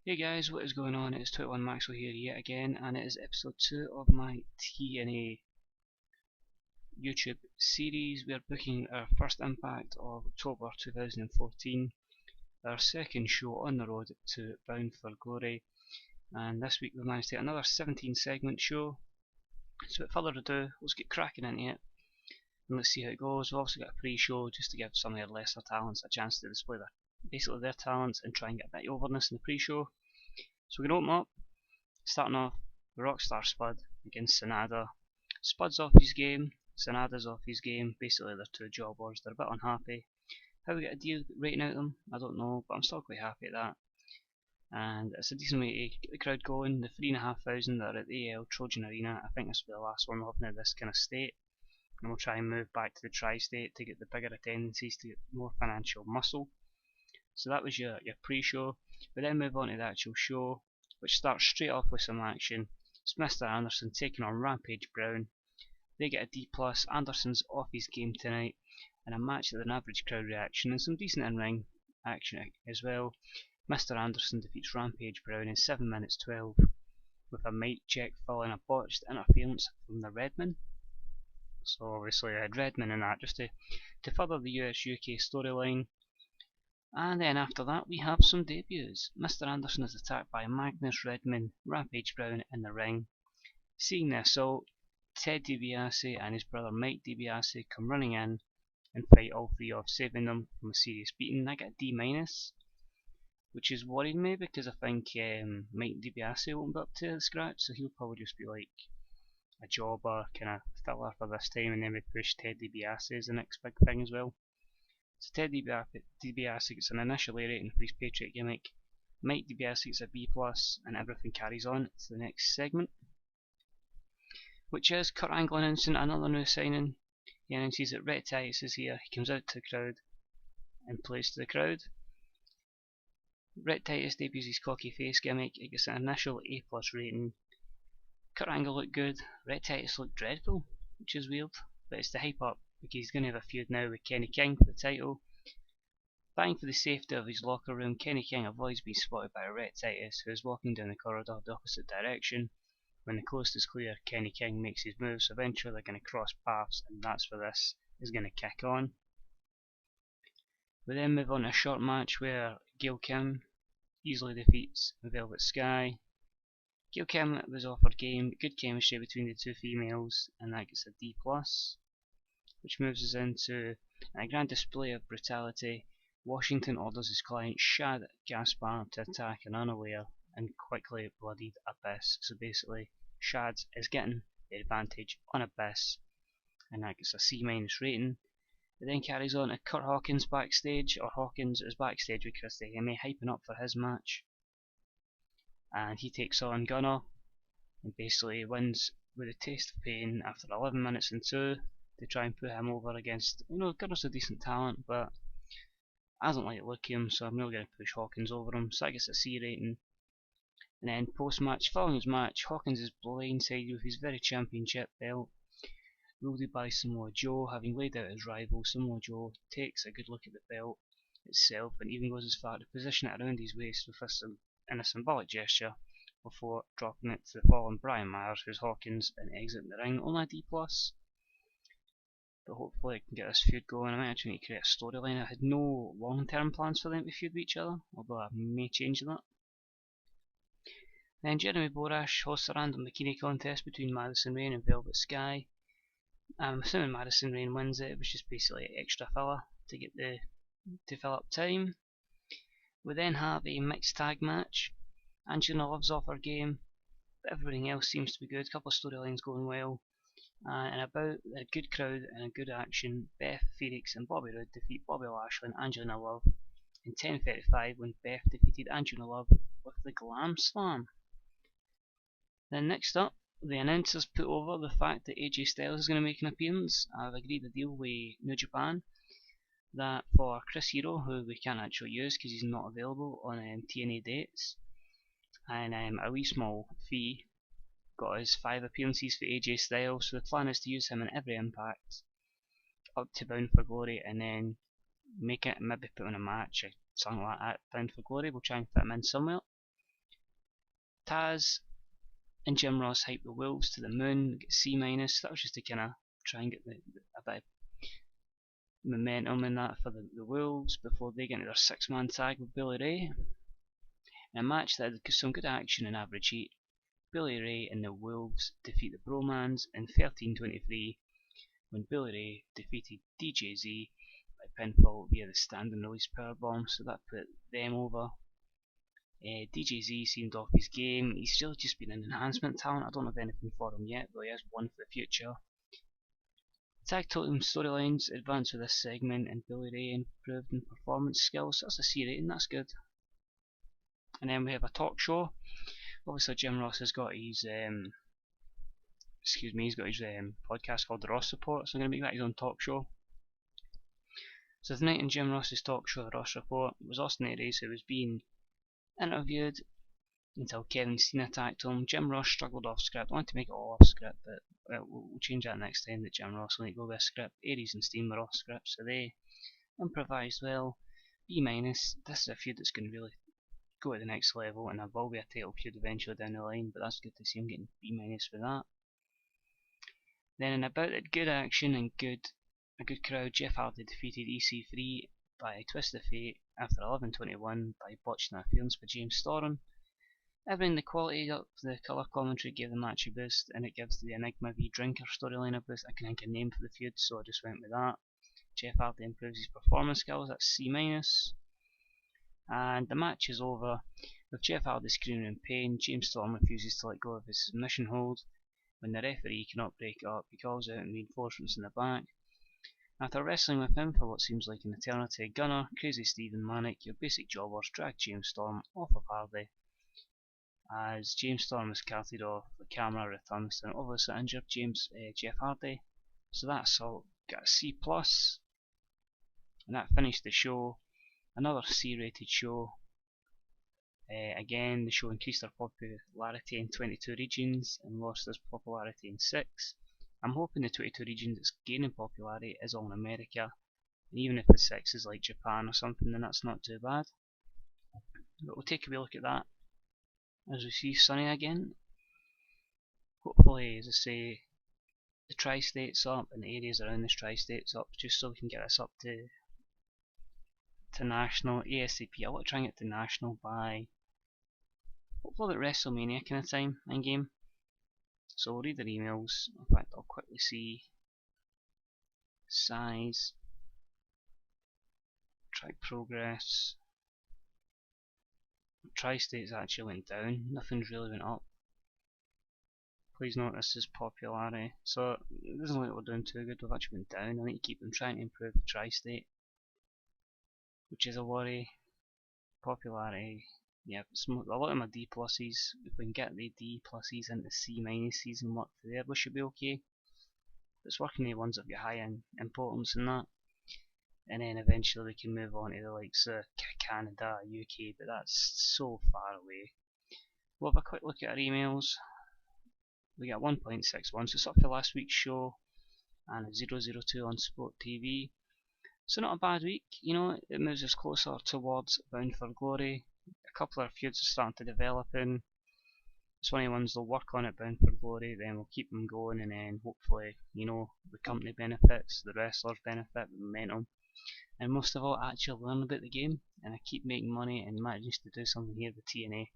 Hey guys, what is going on? It's 21 Maxwell here yet again, and it is episode 2 of my TNA YouTube series. We are booking our first Impact of October 2014, our second show on the road to Bound for Glory, and this week we've managed to get another 17 segment show. So without further ado, let's get cracking into it, and let's see how it goes. We've also got a pre-show just to give some of their lesser talents a chance to display their talents and try and get a bit of overness in the pre-show. So we're going to open up, starting off with Rockstar Spud against Sanada. Spud's off his game, Sanada's off his game. Basically they're two jobbers, they're a bit unhappy. How we get a deal rating out of them, I don't know, but I'm still quite happy at that. And it's a decent way to get the crowd going. The 3,500 that are at the AL Trojan Arena, I think this will be the last one we'll have in this kind of state. And we'll try and move back to the tri-state to get the bigger attendances, to get more financial muscle. So that was your pre-show. We then move on to the actual show, which starts straight off with some action. It's Mr. Anderson taking on Rampage Brown. They get a D+. Anderson's off his game tonight, and a match with an average crowd reaction and some decent in-ring action as well. Mr. Anderson defeats Rampage Brown in 7 minutes 12 with a mic check following a botched interference from the Redman. So obviously I had Redman in that just to further the US UK storyline. And then after that we have some debuts. Mr. Anderson is attacked by Magnus Redman, Rampage Brown in the ring. Seeing the assault, Ted DiBiase and his brother Mike DiBiase come running in and fight all three off, saving them from a serious beating. I get a D-, which is worrying me because I think Mike DiBiase won't be up to the scratch, so he'll probably just be like a jobber, kind of filler for this time, and then we push Ted DiBiase as the next big thing as well. So Ted DiBiase gets an initial A rating for his Patriot gimmick, Mike DiBiase gets a B+, and everything carries on to the next segment, which is Kurt Angle announcing another new signing. He announces that Rhett Titus is here. He comes out to the crowd and plays to the crowd. Rhett Titus debuts his cocky face gimmick. It gets an initial A+ rating. Kurt Angle looked good. Rhett Titus looked dreadful, which is weird, but it's to hype up because he's going to have a feud now with Kenny King for the title. Vying for the safety of his locker room, Kenny King avoids being spotted by Rhett Titus, who is walking down the corridor the opposite direction. When the coast is clear, Kenny King makes his move, so eventually they're going to cross paths, and that's where this is going to kick on. We then move on to a short match where Gail Kim easily defeats Velvet Sky. Gail Kim was offered good chemistry between the two females, and that gets a D+, which moves us into a grand display of brutality. Washington orders his client Shad Gaspar to attack an unaware and quickly bloodied Abyss. So basically Shad is getting the advantage on Abyss, and that gets a C- rating. It then carries on to Curt Hawkins backstage, or Hawkins is backstage with Chris Hemme hyping up for his match, and he takes on Gunner and basically wins with a taste of pain after 11 minutes and 2 to try and put him over against, Gunner's a decent talent, but I don't like the look of him, so I'm not going to push Hawkins over him, so that gets a C rating. And then post-match, following his match, Hawkins is blindsided with his very championship belt, wielded by Samoa Joe. Having laid out his rival, Samoa Joe takes a good look at the belt itself and even goes as far to position it around his waist in a symbolic gesture before dropping it to the fallen Brian Myers, who's Hawkins, and exiting the ring. Only a D+. But hopefully I can get this feud going. I might actually need to create a storyline. I had no long-term plans for them to feud with each other, although I may change that. Then Jeremy Borash hosts a random bikini contest between Madison Rayne and Velvet Sky. I'm assuming Madison Rayne wins it. It was just basically extra filler to fill up time. We then have a mixed tag match. Angelina Love's off her game, but everything else seems to be good. A couple of storylines going well. And about a good crowd and a good action, Beth Phoenix and Bobby Roode defeat Bobby Lashley and Angelina Love in 10:35 when Beth defeated Angelina Love with the Glam Slam. Then next up, the announcers put over the fact that AJ Styles is going to make an appearance. I've agreed a deal with New Japan that for Chris Hero, who we can't actually use because he's not available on TNA dates, and a wee small fee, got us 5 appearances for AJ Styles, so the plan is to use him in every Impact up to Bound for Glory, and then maybe put on a match or something like that. Bound for Glory, we'll try and fit him in somewhere. Taz and Jim Ross hyped the Wolves to the moon, get C-. That was just to kind of try and get a bit of momentum in that for the Wolves before they get into their 6-man tag with Billy Ray. In a match that had some good action and average heat, Billy Ray and the Wolves defeat the Bromans in 13:23 when Billy Ray defeated DJZ by pinfall via the standing release powerbomb, so that put them over. DJZ seemed off his game. He's still just been an enhancement talent. I don't have anything for him yet, but he has one for the future. Tag Totem storylines advanced with this segment, and Billy Ray improved in performance skills. So that's a C rating, that's good. And then we have a talk show. Obviously, Jim Ross has got his podcast called The Ross Report, so I'm going to make that his own talk show. So tonight in Jim Ross's talk show, The Ross Report, was Austin Aries who was being interviewed until Kevin Steen attacked him. Jim Ross struggled off script. I wanted to make it all off script, but we'll change that next time that Jim Ross will go with a script. Aries and Steen were off script, so they improvised well. B-. This is a feud that's going to really go to the next level, and there will be a title feud eventually down the line, but that's good to see him getting B- for that. Then in about it, good action and a good crowd, Jeff Hardy defeated EC3 by a twist of fate after 11:21 by botching interference for James Storm. Everything the quality up the colour commentary gave the match a boost, and it gives the Enigma v Drinker storyline a boost. I can think of a name for the feud, so I just went with that. Jeff Hardy improves his performance skills, that's C-. And the match is over with Jeff Hardy screaming in pain. James Storm refuses to let go of his submission hold. When the referee cannot break it up, he calls out reinforcements in the back. After wrestling with him for what seems like an eternity, Gunner, Crazy Steve and Manic, your basic jobbers, drag James Storm off of Hardy. As James Storm is carted off, the camera returns to an obviously injured Jeff Hardy. So that assault got a C+, and that finished the show. Another C-rated show. Again, the show increased their popularity in 22 regions and lost its popularity in 6. I'm hoping the 22 regions that's gaining popularity is all in America, and even if the 6 is like Japan or something, then that's not too bad. But we'll take a wee look at that as we see Sunny again. Hopefully, as I say, the tri-states up and the areas around this tri-states up, just so we can get this up to national ASAP. I want to try and get to national by hopefully at WrestleMania kind of time in game. So we'll read their emails. In fact, I'll quickly see size, track progress. Tri-states actually went down, nothing's really went up. Please note this is popularity, so it doesn't look like we're doing too good. We've actually went down. I need to keep them trying to improve the tri-state, which is a worry. Popularity, yeah, a lot of my D pluses, if we can get the D pluses into C minuses and work to there, we should be okay. It's working the ones that get high in importance and that, and then eventually we can move on to the likes of Canada, UK, but that's so far away. We'll have a quick look at our emails. We got 1.61, so it's up to last week's show, and a 002 on Sport TV. So not a bad week, you know, it moves us closer towards Bound for Glory. A couple of feuds are starting to develop in. It's one of the ones they'll work on at Bound for Glory, then we'll keep them going, and then hopefully, you know, the company benefits, the wrestlers benefit, the momentum, and most of all actually learn about the game, and I keep making money and managing to do something here with TNA.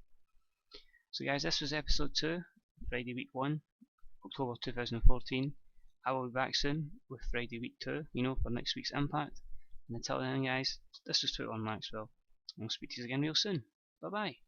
So guys, this was episode 2, Friday week 1, October 2014. I will be back soon with Friday week 2, you know, for next week's Impact. And until then guys, this is 21 Maxwell. I'll speak to you again real soon. Bye bye.